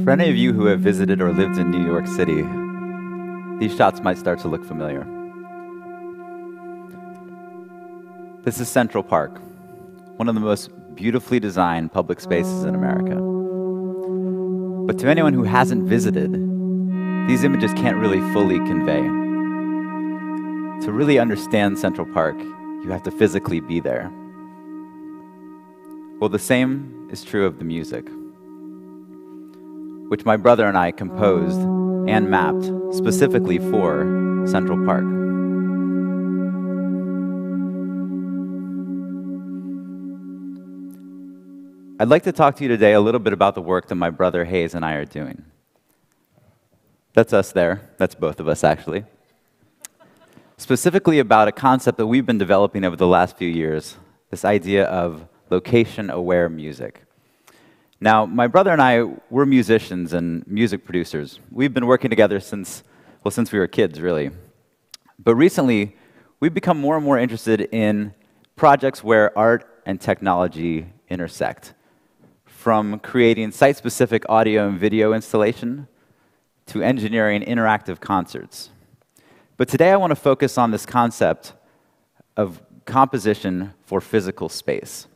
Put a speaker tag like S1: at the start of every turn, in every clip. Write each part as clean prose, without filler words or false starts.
S1: For any of you who have visited or lived in New York City, these shots might start to look familiar. This is Central Park, one of the most beautifully designed public spaces in America. But to anyone who hasn't visited, these images can't really fully convey. To really understand Central Park, you have to physically be there. Well, the same is true of the music, which my brother and I composed and mapped specifically for Central Park. I'd like to talk to you today a little bit about the work that my brother Hayes and I are doing. That's us there. That's both of us, actually. Specifically about a concept that we've been developing over the last few years, this idea of location-aware music. Now, my brother and I, we're musicians and music producers. We've been working together since we were kids, really. But recently, we've become more and more interested in projects where art and technology intersect, from creating site-specific audio and video installation to engineering interactive concerts. But today, I want to focus on this concept of composition for physical space.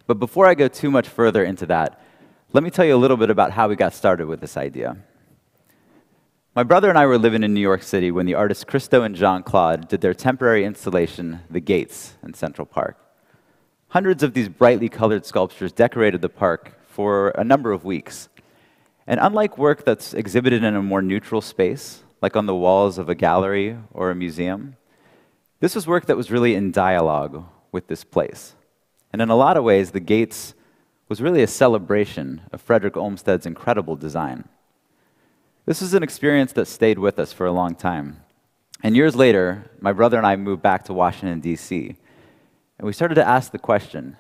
S1: But before I go too much further into that, let me tell you a little bit about how we got started with this idea. My brother and I were living in New York City when the artists Christo and Jean-Claude did their temporary installation, The Gates, in Central Park. Hundreds of these brightly colored sculptures decorated the park for a number of weeks. And unlike work that's exhibited in a more neutral space, like on the walls of a gallery or a museum, this was work that was really in dialogue with this place. And in a lot of ways, The Gates was really a celebration of Frederick Olmsted's incredible design. This was an experience that stayed with us for a long time. And years later, my brother and I moved back to Washington, D.C., and we started to ask the question,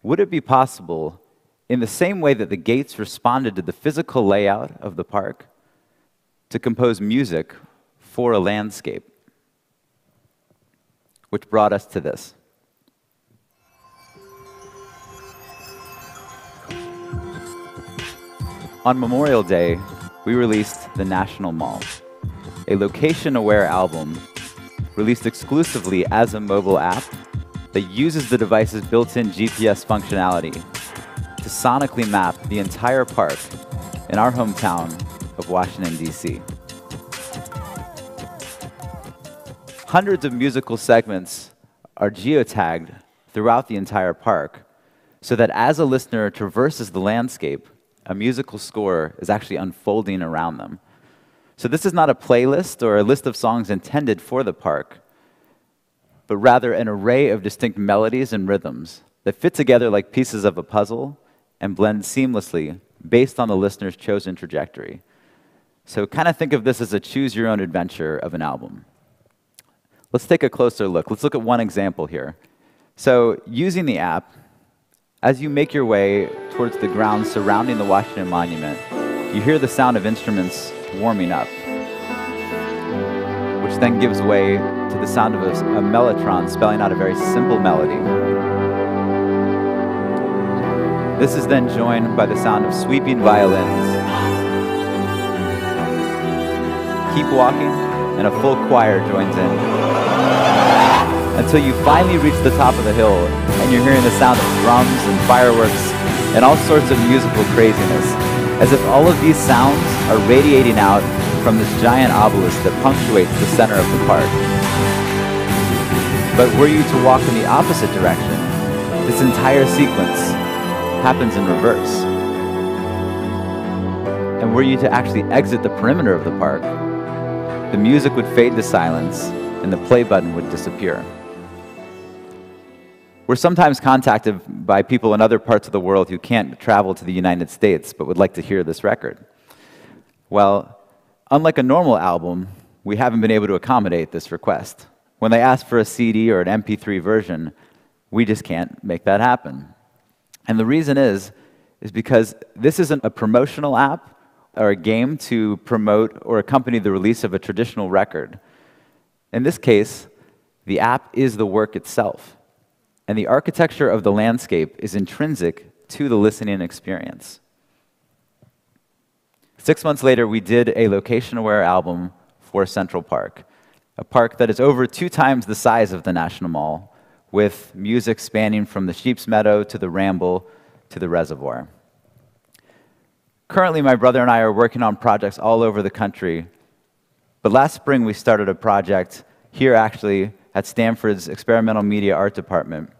S1: would it be possible, in the same way that The Gates responded to the physical layout of the park, to compose music for a landscape? Which brought us to this. On Memorial Day, we released The National Mall, a location-aware album released exclusively as a mobile app that uses the device's built-in GPS functionality to sonically map the entire park in our hometown of Washington, D.C. Hundreds of musical segments are geotagged throughout the entire park so that as a listener traverses the landscape, a musical score is actually unfolding around them. So this is not a playlist or a list of songs intended for the park, but rather an array of distinct melodies and rhythms that fit together like pieces of a puzzle and blend seamlessly based on the listener's chosen trajectory. So kind of think of this as a choose-your-own-adventure of an album. Let's take a closer look. Let's look at one example here. So using the app, as you make your way towards the grounds surrounding the Washington Monument, you hear the sound of instruments warming up, which then gives way to the sound of a mellotron spelling out a very simple melody. This is then joined by the sound of sweeping violins. Keep walking, and a full choir joins in, until you finally reach the top of the hill, and you're hearing the sound of drums and fireworks and all sorts of musical craziness, as if all of these sounds are radiating out from this giant obelisk that punctuates the center of the park. But were you to walk in the opposite direction, this entire sequence happens in reverse. And were you to actually exit the perimeter of the park, the music would fade to silence and the play button would disappear. We're sometimes contacted by people in other parts of the world who can't travel to the United States but would like to hear this record. Well, unlike a normal album, we haven't been able to accommodate this request. When they ask for a CD or an MP3 version, we just can't make that happen. And the reason is because this isn't a promotional app or a game to promote or accompany the release of a traditional record. In this case, the app is the work itself. And the architecture of the landscape is intrinsic to the listening experience. 6 months later, we did a location-aware album for Central Park, a park that is over 2 times the size of the National Mall, with music spanning from the Sheep's Meadow to the Ramble to the Reservoir. Currently, my brother and I are working on projects all over the country, but last spring we started a project here actually at Stanford's Experimental Media Art Department,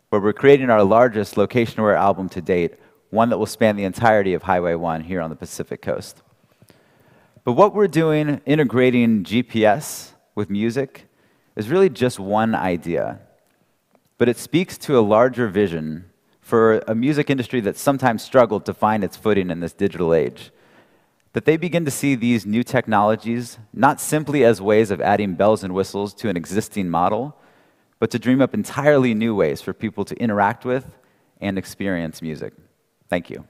S1: where we're creating our largest location-aware album to date, one that will span the entirety of Highway 1 here on the Pacific Coast. But what we're doing, integrating GPS with music, is really just one idea. But it speaks to a larger vision for a music industry that sometimes struggled to find its footing in this digital age. That they begin to see these new technologies not simply as ways of adding bells and whistles to an existing model, but to dream up entirely new ways for people to interact with and experience music. Thank you.